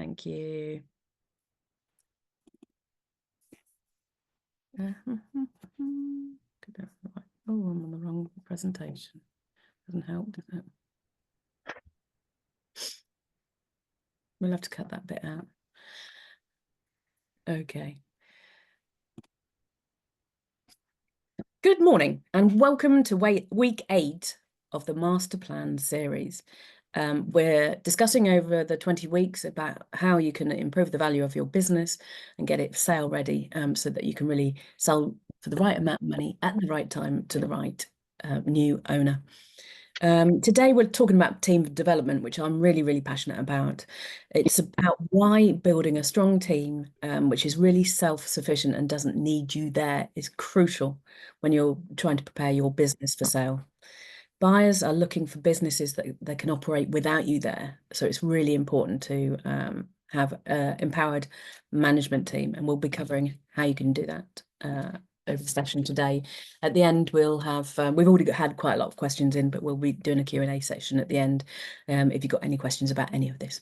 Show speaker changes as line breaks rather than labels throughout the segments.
Thank you. Oh, I'm on the wrong presentation. Doesn't help, does it? We'll have to cut that bit out. Okay. Good morning and welcome to week 8 of the Master Plan series. We're discussing over the 20 weeks about how you can improve the value of your business and get it sale ready so that you can really sell for the right amount of money at the right time to the right new owner. Today we're talking about team development, which I'm really passionate about. It's about why building a strong team, which is really self-sufficient and doesn't need you there, is crucial when you're trying to prepare your business for sale. Buyers are looking for businesses that can operate without you there. So it's really important to have an empowered management team, and we'll be covering how you can do that over the session today. At the end, we'll have, we've already had quite a lot of questions in, but we'll be doing a Q&A section at the end if you've got any questions about any of this.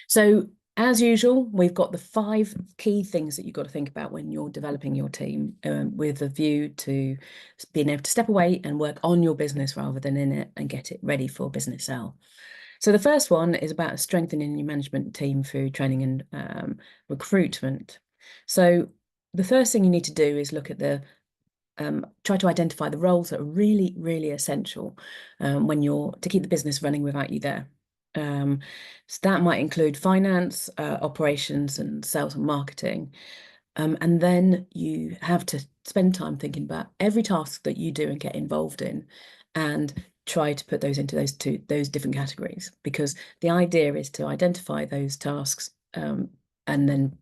So as usual, we've got the 5 key things that you've got to think about when you're developing your team with a view to being able to step away and work on your business rather than in it and get it ready for business sale. So the first one is about strengthening your management team through training and recruitment. So the first thing you need to do is look at try to identify the roles that are really essential to keep the business running without you there. So that might include finance, operations, and sales and marketing. And then you have to spend time thinking about every task that you do and get involved in, and try to put those into those different categories, because the idea is to identify those tasks and then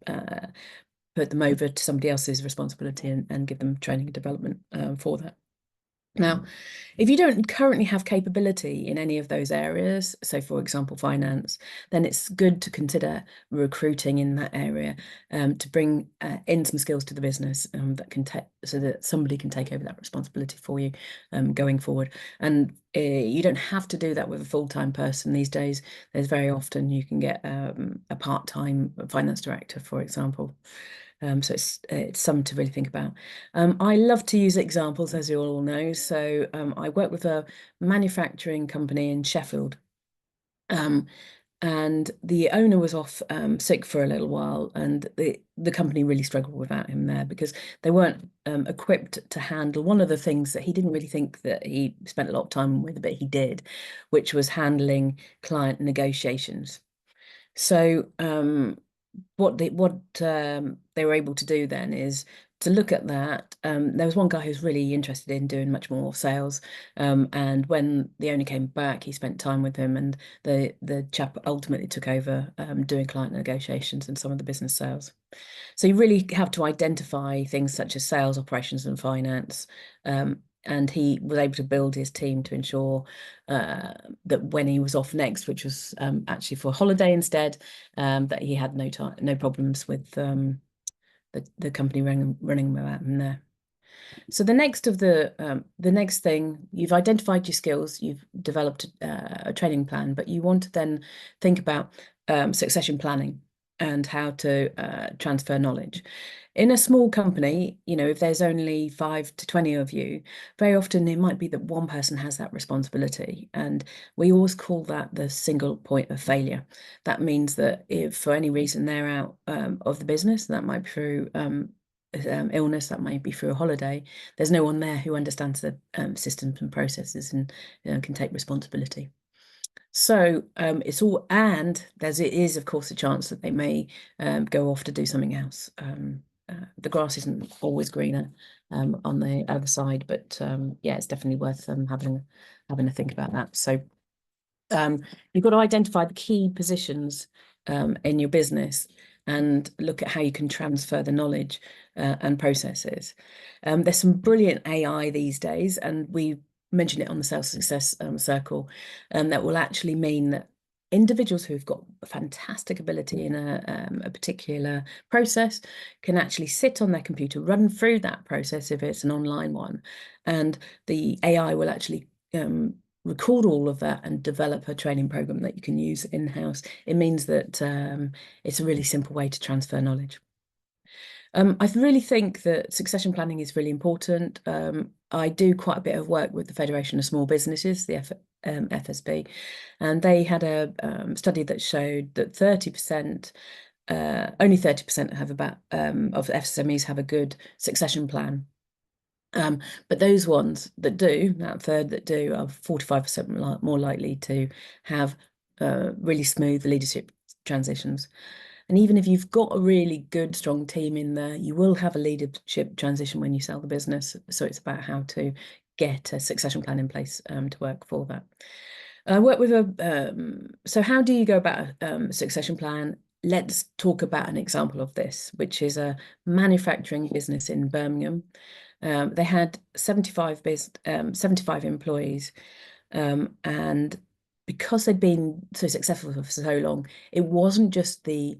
put them over to somebody else's responsibility and give them training and development for that. Now, if you don't currently have capability in any of those areas, so for example, finance, then it's good to consider recruiting in that area to bring in some skills to the business that can so that somebody can take over that responsibility for you going forward. And you don't have to do that with a full-time person these days. There's very often you can get a part-time finance director, for example. So it's something to really think about. I love to use examples, as you all know. So I work with a manufacturing company in Sheffield, and the owner was off sick for a little while, and the company really struggled without him there because they weren't equipped to handle one of the things that he didn't really think that he spent a lot of time with, but he did, which was handling client negotiations. So what they were able to do then is to look at that. There was one guy who's really interested in doing much more sales, and when the owner came back, he spent time with him, and the chap ultimately took over doing client negotiations and some of the business sales. So you really have to identify things such as sales, operations, and finance. And he was able to build his team to ensure that when he was off next, which was actually for holiday instead, that he had no problems with the company running without him there. So the next thing, you've identified your skills, you've developed a training plan, but you want to then think about succession planning and how to transfer knowledge. In a small company, if there's only 5 to 20 of you, very often it might be that one person has that responsibility. And we always call that the single point of failure. That means that if for any reason they're out of the business, that might be through illness, that might be through a holiday, there's no one there who understands the systems and processes and can take responsibility. So it's all, and it is of course a chance that they may go off to do something else. The grass isn't always greener on the other side, but yeah, it's definitely worth having a think about that. So you've got to identify the key positions in your business and look at how you can transfer the knowledge and processes. There's some brilliant AI these days, and we mentioned it on the Sales Success Circle, that will actually mean that individuals who've got fantastic ability in a particular process can actually sit on their computer, run through that process if it's an online one, and the AI will actually record all of that and develop a training program that you can use in-house. It means that it's a really simple way to transfer knowledge. I really think that succession planning is really important. I do quite a bit of work with the Federation of Small Businesses, the FSB, and they had a study that showed that 30%, only 30% have of SMEs have a good succession plan. But those ones that do, that third that do, are 45% more likely to have really smooth leadership transitions. And even if you've got a really good, strong team in there, you will have a leadership transition when you sell the business. So it's about how to get a succession plan in place to work for that. I work with so how do you go about a succession plan? Let's talk about an example of this, which is a manufacturing business in Birmingham. They had 75 employees, and because they'd been so successful for so long, it wasn't just the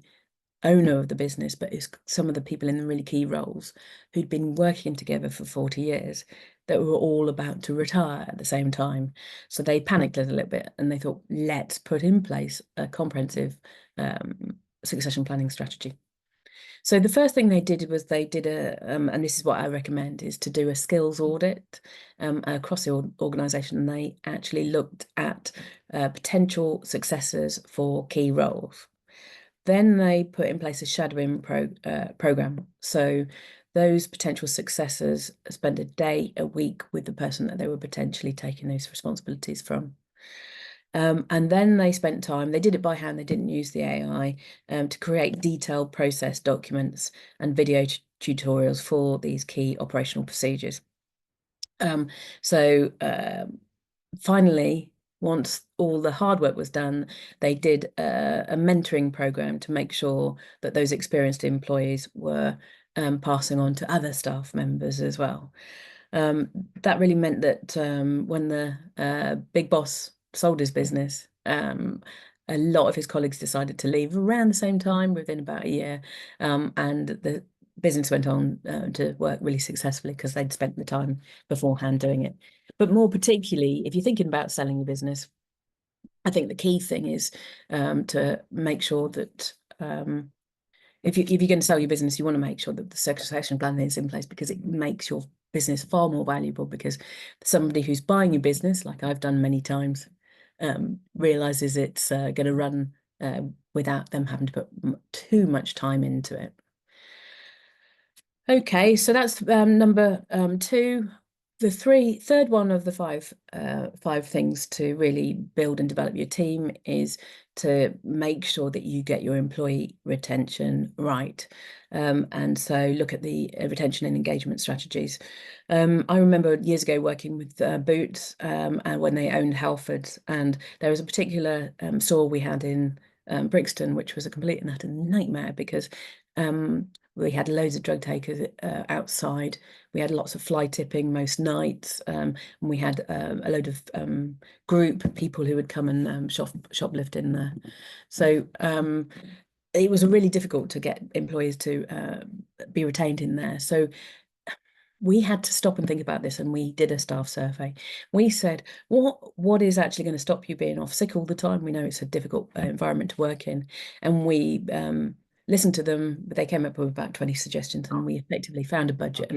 owner of the business, but it's some of the people in the really key roles who'd been working together for 40 years that were all about to retire at the same time. So they panicked a little bit and they thought, let's put in place a comprehensive succession planning strategy. So the first thing they did was they did and this is what I recommend, is to do a skills audit across the organisation. They actually looked at potential successors for key roles. Then they put in place a shadowing program. So those potential successors spent a day a week with the person that they were potentially taking those responsibilities from. And then they spent time, they did it by hand, they didn't use the AI, to create detailed process documents and video tutorials for these key operational procedures. So finally, once all the hard work was done, they did a mentoring program to make sure that those experienced employees were passing on to other staff members as well. That really meant that when the big boss sold his business, a lot of his colleagues decided to leave around the same time, within about a year, and the business went on to work really successfully because they'd spent the time beforehand doing it. But more particularly, if you're thinking about selling your business, I think the key thing is to make sure that if you're going to sell your business, you want to make sure that the succession plan is in place, because it makes your business far more valuable, because somebody who's buying your business, like I've done many times, realizes it's going to run without them having to put too much time into it. Okay, so that's number two. The third one of the five things to really build and develop your team is to make sure that you get your employee retention right. And so look at the retention and engagement strategies. I remember years ago working with Boots and when they owned Halfords, and there was a particular store we had in Brixton, which was a complete and utter nightmare, because we had loads of drug takers outside. We had lots of fly tipping most nights, and we had a load of group people who would come and shoplift in there. So it was really difficult to get employees to be retained in there. So we had to stop and think about this, and we did a staff survey. We said, what is actually going to stop you being off sick all the time? We know it's a difficult environment to work in, and we listened to them, but they came up with about 20 suggestions, and we effectively found a budget.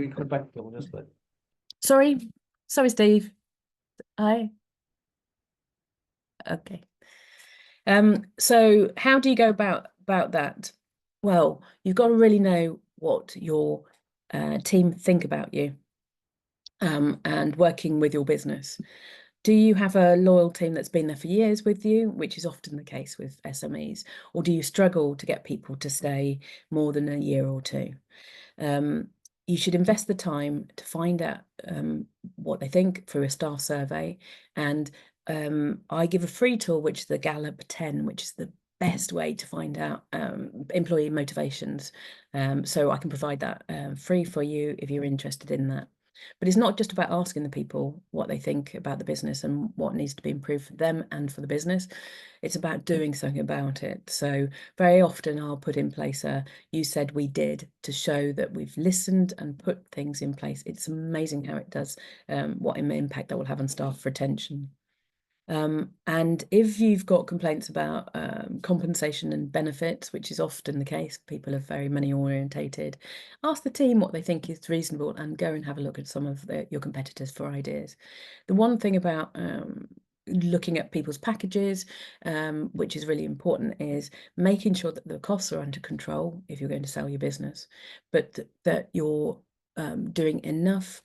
Sorry, Steve. Hi. Okay. So how do you go about that? Well, you've got to really know what your team think about you, and working with your business. Do you have a loyal team that's been there for years with you, which is often the case with SMEs, or do you struggle to get people to stay more than a year or two? You should invest the time to find out what they think through a staff survey. And I give a free tool, which is the Gallup 10, which is the best way to find out employee motivations. So I can provide that free for you if you're interested in that. But it's not just about asking the people what they think about the business and what needs to be improved for them and for the business. It's about doing something about it. So very often I'll put in place a "you said we did" to show that we've listened and put things in place. It's amazing how it does, what impact that will have on staff retention. And if you've got complaints about compensation and benefits, which is often the case, people are very money orientated, ask the team what they think is reasonable and go and have a look at some of your competitors for ideas. The one thing about looking at people's packages, which is really important, is making sure that the costs are under control if you're going to sell your business, but that you're doing enough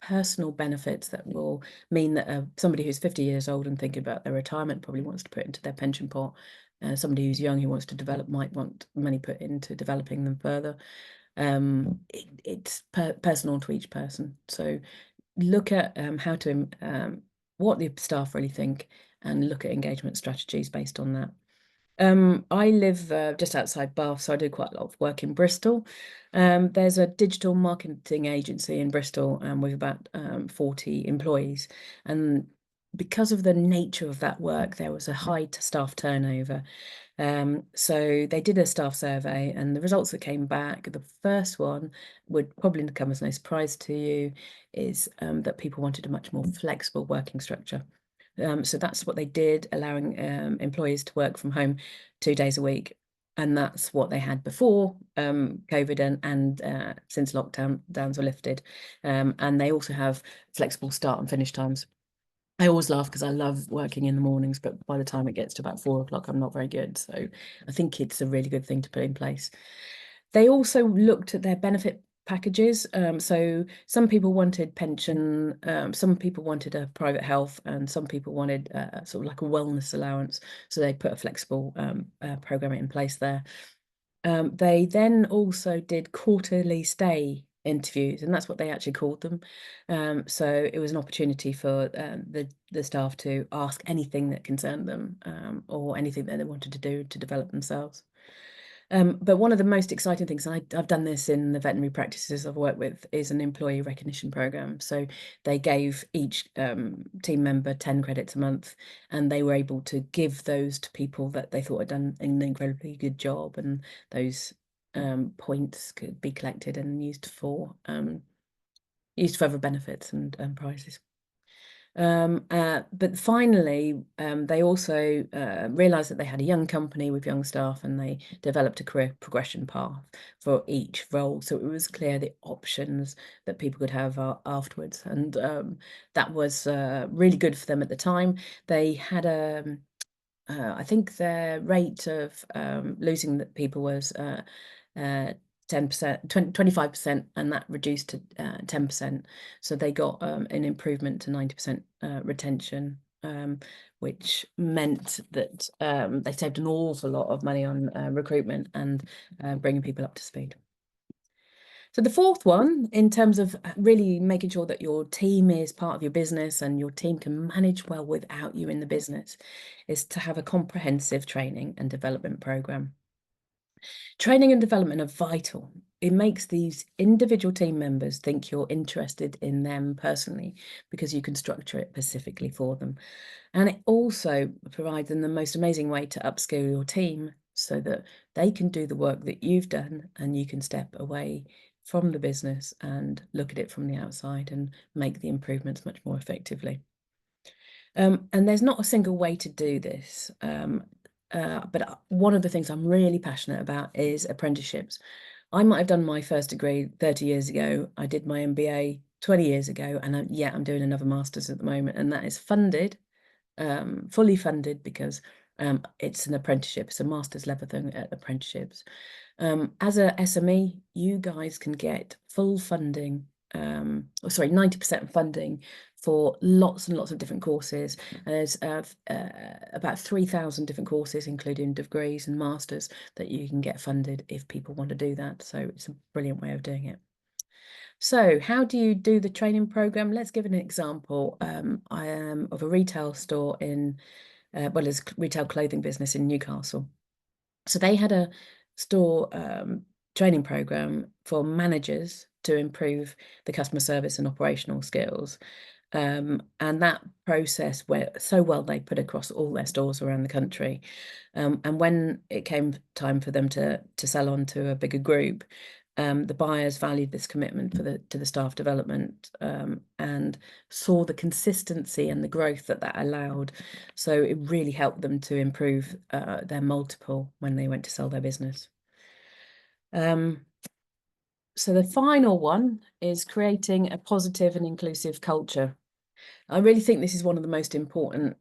personal benefits that will mean that somebody who's 50 years old and thinking about their retirement probably wants to put into their pension pot. Somebody who's young who wants to develop might want money put into developing them further. It's personal to each person. So look at how to what the staff really think and look at engagement strategies based on that. I live just outside Bath, so I do quite a lot of work in Bristol. There's a digital marketing agency in Bristol with about 40 employees. And because of the nature of that work, there was a high staff turnover. So they did a staff survey, and the results that came back, the first one would probably come as no surprise to you, is that people wanted a much more flexible working structure. So that's what they did, allowing employees to work from home 2 days a week. And that's what they had before COVID and since lockdowns were lifted. And they also have flexible start and finish times. I always laugh because I love working in the mornings, but by the time it gets to about 4 o'clock, I'm not very good. So I think it's a really good thing to put in place. They also looked at their benefit packages. So some people wanted pension, some people wanted a private health, and some people wanted sort of like a wellness allowance. So they put a flexible program in place there. They then also did quarterly stay interviews, and that's what they actually called them. So it was an opportunity for the staff to ask anything that concerned them or anything that they wanted to do to develop themselves. But one of the most exciting things, and I've done this in the veterinary practices I've worked with, is an employee recognition program. So they gave each team member 10 credits a month, and they were able to give those to people that they thought had done an incredibly good job, and those points could be collected and used for other benefits and prizes. But finally, they also realised that they had a young company with young staff, and they developed a career progression path for each role. So it was clear the options that people could have afterwards. And that was really good for them at the time. They had I think their rate of losing the people was 10%, 25%, and that reduced to 10%. So they got an improvement to 90% retention, which meant that they saved an awful lot of money on recruitment and bringing people up to speed. So the fourth one, in terms of really making sure that your team is part of your business and your team can manage well without you in the business, is to have a comprehensive training and development program. Training and development are vital. It makes these individual team members think you're interested in them personally because you can structure it specifically for them. And it also provides them the most amazing way to upskill your team so that they can do the work that you've done and you can step away from the business and look at it from the outside and make the improvements much more effectively. And there's not a single way to do this. But one of the things I'm really passionate about is apprenticeships. I might have done my first degree 30 years ago. I did my MBA 20 years ago, and I'm doing another master's at the moment, and that is funded, fully funded, because it's an apprenticeship. It's a master's level thing at apprenticeships. As a SME, you guys can get full funding, 90% funding for lots and lots of different courses. There's about 3,000 different courses, including degrees and masters, that you can get funded if people want to do that. So it's a brilliant way of doing it. So how do you do the training program? Let's give an example. I am of a retail store in, it's a retail clothing business in Newcastle. So they had a store training program for managers to improve the customer service and operational skills. And that process went so well, they put across all their stores around the country. And when it came time for them to sell on to a bigger group, The buyers valued this commitment to the staff development, and saw the consistency and the growth that allowed. So it really helped them to improve their multiple when they went to sell their business. So the final one is creating a positive and inclusive culture. I really think this is one of the most important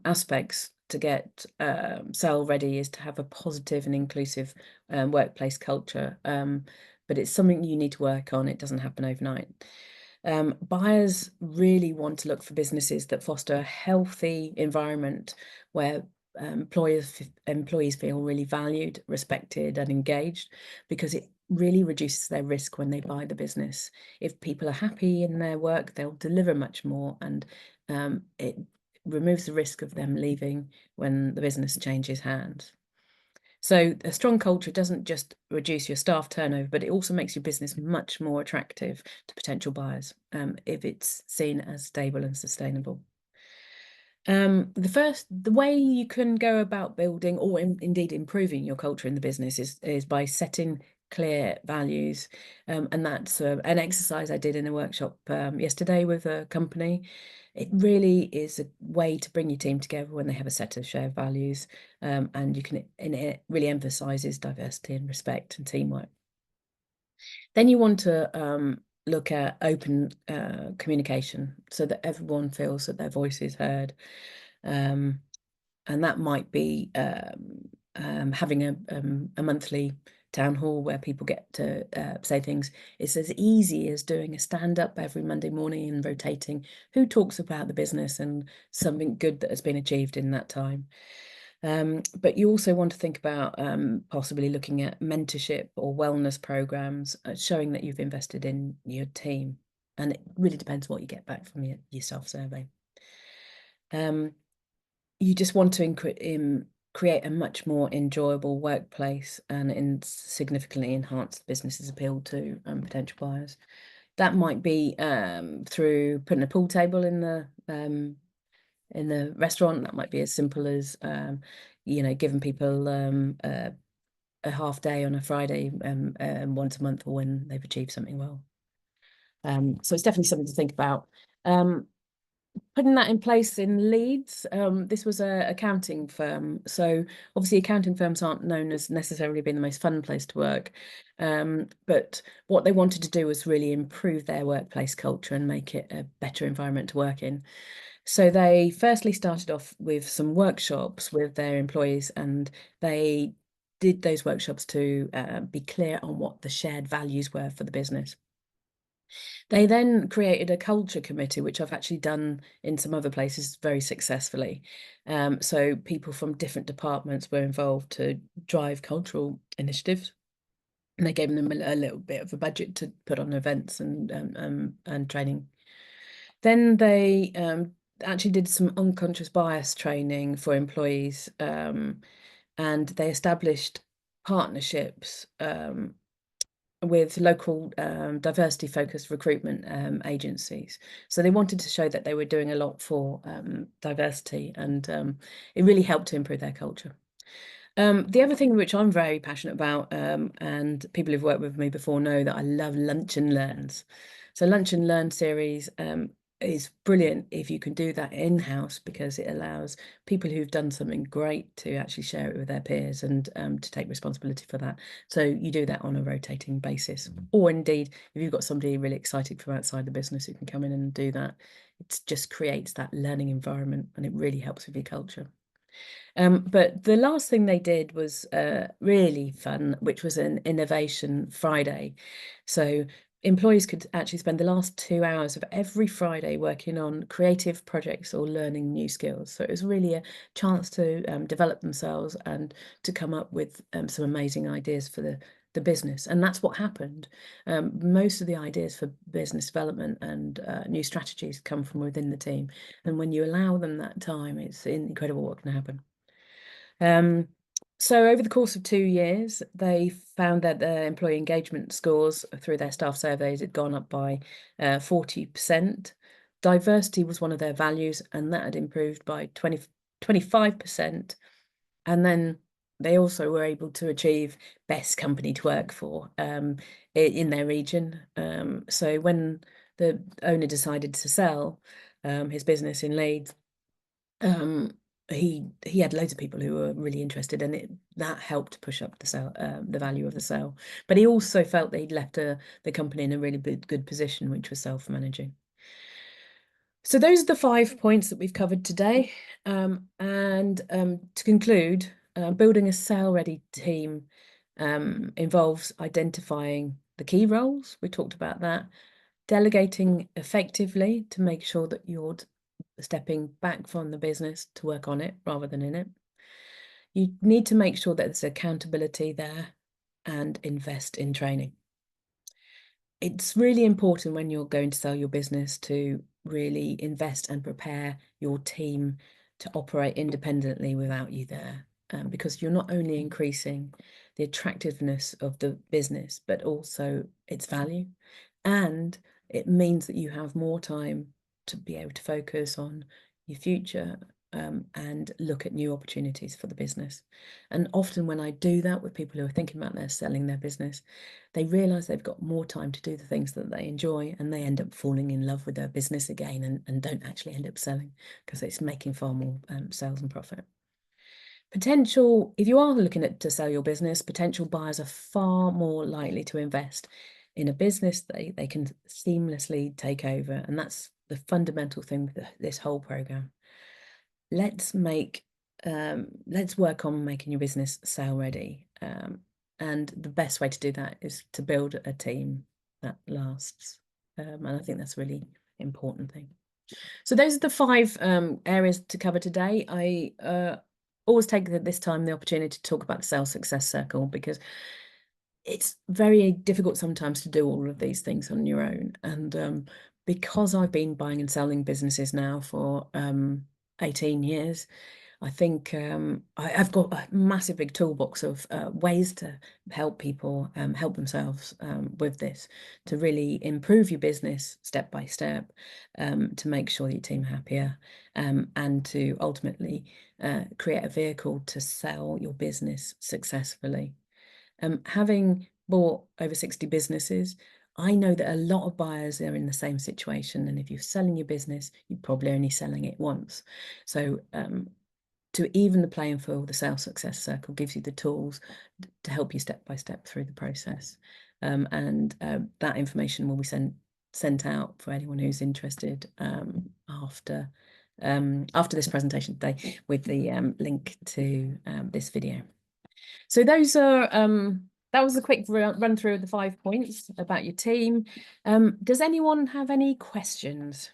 aspects to get sale ready, is to have a positive and inclusive workplace culture. But it's something you need to work on. It doesn't happen overnight. Buyers really want to look for businesses that foster a healthy environment where employees feel really valued, respected, and engaged, because it really reduces their risk when they buy the business. If people are happy in their work, they'll deliver much more, and it removes the risk of them leaving when the business changes hands. So a strong culture doesn't just reduce your staff turnover, but it also makes your business much more attractive to potential buyers, if it's seen as stable and sustainable. The way you can go about building, or indeed improving your culture in the business, is by setting clear values. And that's an exercise I did in a workshop yesterday with a company. It really is a way to bring your team together when they have a set of shared values, and it really emphasizes diversity and respect and teamwork. Then you want to look at open communication, so that everyone feels that their voice is heard. And that might be having a monthly town hall where people get to say things. It's as easy as doing a stand-up every Monday morning and rotating who talks about the business and something good that has been achieved in that time. But you also want to think about possibly looking at mentorship or wellness programs, showing that you've invested in your team. And it really depends what you get back from your self-survey. You just want to create a much more enjoyable workplace and significantly enhance the business's appeal to potential buyers. That might be through putting a pool table in the restaurant. That might be as simple as giving people a half day on a Friday once a month, or when they've achieved something well. So it's definitely something to think about. Putting that in place in Leeds, this was an accounting firm. So obviously accounting firms aren't known as necessarily being the most fun place to work. But what they wanted to do was really improve their workplace culture and make it a better environment to work in. So they firstly started off with some workshops with their employees, and they did those workshops to be clear on what the shared values were for the business. They then created a culture committee, which I've actually done in some other places very successfully. So people from different departments were involved to drive cultural initiatives. And they gave them a little bit of a budget to put on events and training. Then they actually did some unconscious bias training for employees, and they established partnerships with local diversity-focused recruitment agencies. So they wanted to show that they were doing a lot for diversity, and it really helped to improve their culture. The other thing which I'm very passionate about, and people who've worked with me before know that I love Lunch and Learns. So Lunch and Learn series is brilliant if you can do that in-house, because it allows people who've done something great to actually share it with their peers and to take responsibility for that. So you do that on a rotating basis. Or indeed, if you've got somebody really excited from outside the business who can come in and do that, it just creates that learning environment, and it really helps with your culture. But the last thing they did was really fun, which was an Innovation Friday. So employees could actually spend the last 2 hours of every Friday working on creative projects or learning new skills. So it was really a chance to develop themselves and to come up with some amazing ideas for the business. And that's what happened. Most of the ideas for business development and new strategies come from within the team. And when you allow them that time, it's incredible what can happen. So over the course of 2 years, they found that their employee engagement scores through their staff surveys had gone up by 40%. Diversity was one of their values, and that had improved by 25%. And then they also were able to achieve best company to work for in their region. So when the owner decided to sell his business in Leeds, um, he had loads of people who were really interested, and that helped push up the value of the sale. But he also felt that he'd left the company in a really good position, which was self-managing. So those are the 5 points that we've covered today. And to conclude, building a sale-ready team involves identifying the key roles. We talked about that. Delegating effectively to make sure that you're stepping back from the business to work on it rather than in it. You need to make sure that there's accountability there and invest in training. It's really important when you're going to sell your business to really invest and prepare your team to operate independently without you there, because you're not only increasing the attractiveness of the business, but also its value. And it means that you have more time to be able to focus on your future, and look at new opportunities for the business. And often when I do that with people who are thinking about selling their business, they realize they've got more time to do the things that they enjoy, and they end up falling in love with their business again, and don't actually end up selling because it's making far more sales and profit. If you are looking to sell your business, potential buyers are far more likely to invest in a business they can seamlessly take over. And that's the fundamental thing with this whole program. Let's work on making your business sale ready. And the best way to do that is to build a team that lasts. And I think that's a really important thing. So those are the 5 areas to cover today. I always take this time the opportunity to talk about the sales success circle, because it's very difficult sometimes to do all of these things on your own. And because I've been buying and selling businesses now for 18 years, I think I've got a massive big toolbox of ways to help people help themselves with this, to really improve your business step by step, to make sure that your team are happier, and to ultimately create a vehicle to sell your business successfully. Having bought over 60 businesses, I know that a lot of buyers are in the same situation. And if you're selling your business, you're probably only selling it once. So to even the playing field, the sales success circle gives you the tools to help you step by step through the process. And that information will be sent out for anyone who's interested after this presentation today, with the link to this video. So those are that was a quick run through of the 5 points about your team. Does anyone have any questions?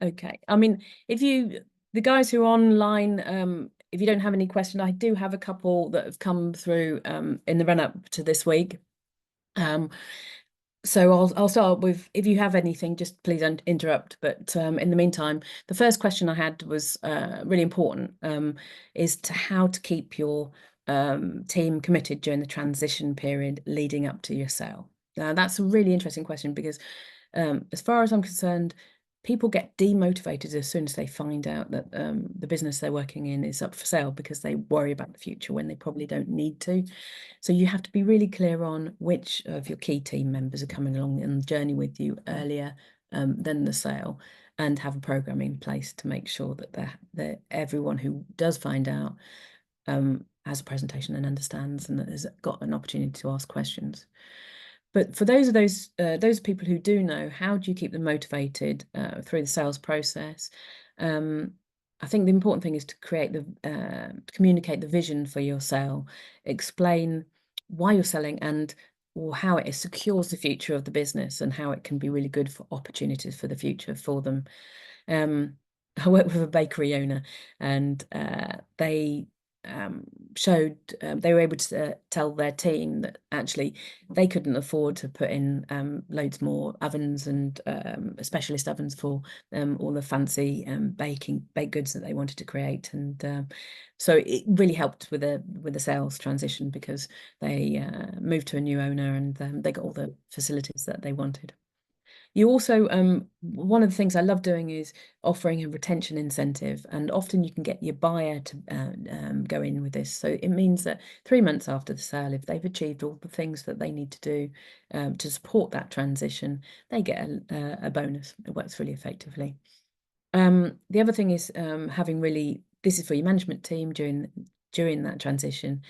Okay. I mean, the guys who are online, if you don't have any questions, I do have a couple that have come through in the run up to this week. So I'll start with, if you have anything, just please don't interrupt. But in the meantime, the first question I had was really important, is to how to keep your team committed during the transition period leading up to your sale. Now, that's a really interesting question, because as far as I'm concerned, people get demotivated as soon as they find out that the business they're working in is up for sale, because they worry about the future when they probably don't need to. So you have to be really clear on which of your key team members are coming along on the journey with you earlier than the sale, and have a program in place to make sure that everyone who does find out has a presentation and understands, and that has got an opportunity to ask questions. But for those people who do know, how do you keep them motivated through the sales process? I think the important thing is to communicate the vision for your sale, explain why you're selling, or how it secures the future of the business, and how it can be really good for opportunities for the future for them. I work with a bakery owner, and they showed they were able to tell their team that actually they couldn't afford to put in loads more ovens and specialist ovens for all the fancy baked goods that they wanted to create. And so it really helped with the sales transition, because they moved to a new owner, and they got all the facilities that they wanted. You also, one of the things I love doing is offering a retention incentive, and often you can get your buyer to go in with this. So it means that 3 months after the sale, if they've achieved all the things that they need to do to support that transition, they get a bonus. It works really effectively. The other thing is having really, this is for your management team during that transition,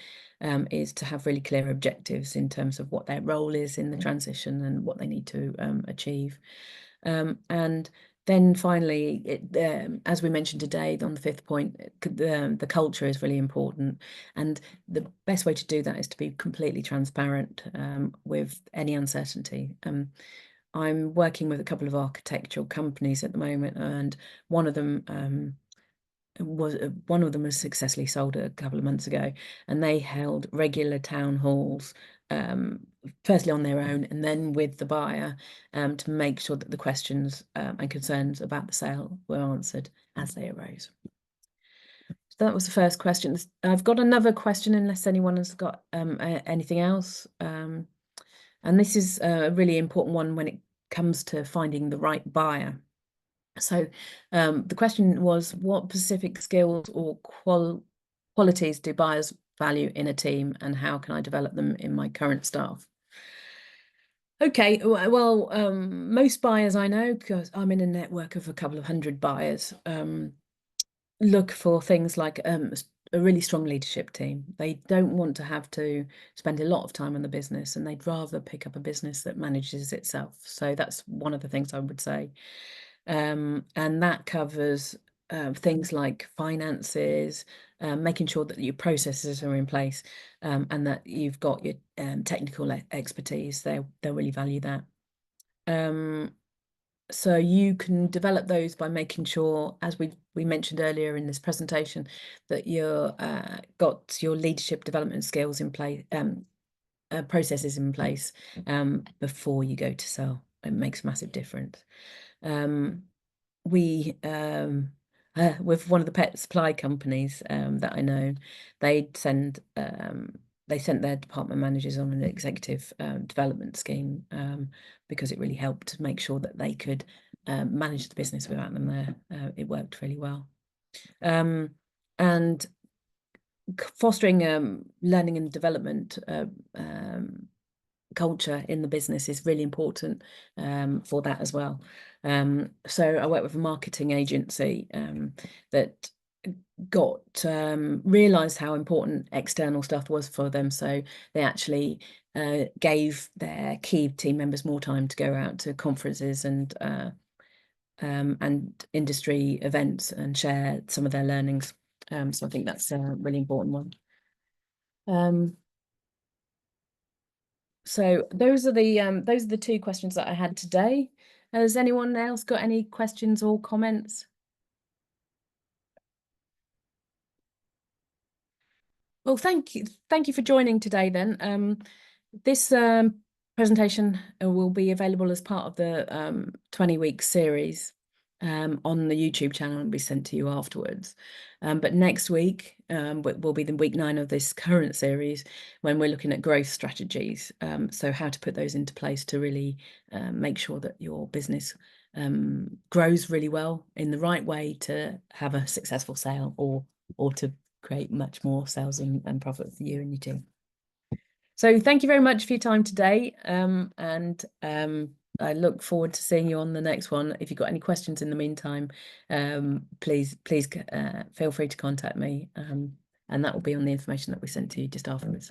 is to have really clear objectives in terms of what their role is in the transition and what they need to achieve. And then finally, as we mentioned today on the fifth point, the culture is really important. And the best way to do that is to be completely transparent with any uncertainty. I'm working with a couple of architectural companies at the moment, and one of them was successfully sold a couple of months ago, and they held regular town halls, firstly on their own and then with the buyer, to make sure that the questions and concerns about the sale were answered as they arose. So that was the first question. I've got another question, unless anyone has got anything else. And this is a really important one when it comes to finding the right buyer. So the question was, what specific skills or qualities do buyers value in a team, and how can I develop them in my current staff? Okay, well, most buyers I know, because I'm in a network of a couple of hundred buyers, look for things like a really strong leadership team. They don't want to have to spend a lot of time on the business, and they'd rather pick up a business that manages itself. So that's one of the things I would say. And that covers things like finances, making sure that your processes are in place, and that you've got your technical expertise. They'll really value that. So you can develop those by making sure, as we mentioned earlier in this presentation, that you're got your leadership development skills in place, processes in place before you go to sell. It makes a massive difference. We with one of the pet supply companies that I know, they sent their department managers on an executive development scheme because it really helped to make sure that they could manage the business without them there. It worked really well. And fostering learning and development culture in the business is really important for that as well. So I work with a marketing agency that realized how important external stuff was for them. So they actually gave their key team members more time to go out to conferences and industry events and share some of their learnings. So I think that's a really important one. So those are the two questions that I had today. Has anyone else got any questions or comments? Well, thank you for joining today then. This presentation will be available as part of the 20-week series on the YouTube channel and be sent to you afterwards. But next week will be the week 9 of this current series, when we're looking at growth strategies. So how to put those into place to really make sure that your business grows really well in the right way to have a successful sale, or to create much more sales and profit for you and your team. So thank you very much for your time today, and I look forward to seeing you on the next one. If you've got any questions in the meantime, please feel free to contact me, and that will be on the information that we sent to you just afterwards.